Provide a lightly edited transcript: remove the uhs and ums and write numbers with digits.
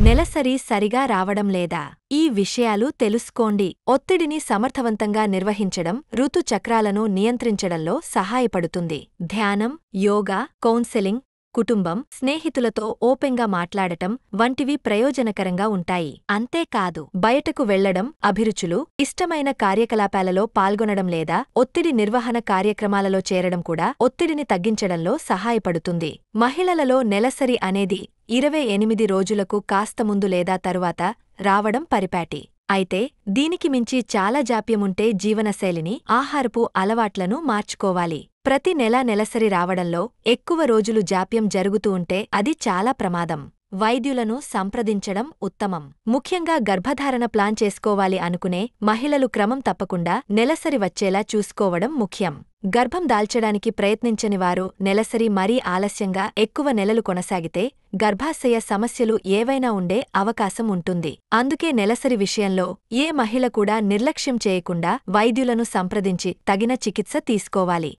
నెలసరి సరిగా రావడం లేదా? ఈ విషయాలు తెలుసుకోండి. ఒత్తిడిని సమర్థవంతంగా నిర్వహించడం ఋతు చక్రాలను నియంత్రించడంలో సహాయపడుతుంది. ధ్యానం, యోగా, కౌన్సెలింగ్, కుటుంబం, స్నేహితులతో ఓపెన్గా మాట్లాడటం వంటివి ప్రయోజనకరంగా ఉంటాయి. అంతేకాదు, బయటకు వెళ్లడం, అభిరుచులు, ఇష్టమైన కార్యకలాపాలలో పాల్గొనడం లేదా ఒత్తిడి నిర్వహణ కార్యక్రమాలలో చేరడం కూడా ఒత్తిడిని తగ్గించడంలో సహాయపడుతుంది. మహిళలలో నెలసరి అనేది 28 రోజులకు కాస్త ముందు లేదా తరువాత రావడం పరిపాటి. అయితే దీనికి మించి చాలా జాప్యముంటే జీవనశైలిని, ఆహారపు అలవాట్లను మార్చుకోవాలి. ప్రతి నెలా నెలసరి రావడంలో ఎక్కువ రోజులు జాప్యం జరుగుతూ ఉంటే అది చాలా ప్రమాదం. వైద్యులను సంప్రదించడం ఉత్తమం. ముఖ్యంగా గర్భధారణ ప్లాన్ చేసుకోవాలి అనుకునే మహిళలు క్రమం తప్పకుండా నెలసరి వచ్చేలా చూసుకోవడం ముఖ్యం. గర్భం దాల్చడానికి ప్రయత్నించని వారు నెలసరి మరీ ఆలస్యంగా ఎక్కువ నెలలు కొనసాగితే గర్భాశయ సమస్యలు ఏవైనా ఉండే అవకాశం ఉంటుంది. అందుకే నెలసరి విషయంలో ఏ మహిళ కూడా నిర్లక్ష్యం చేయకుండా వైద్యులను సంప్రదించి తగిన చికిత్స తీసుకోవాలి.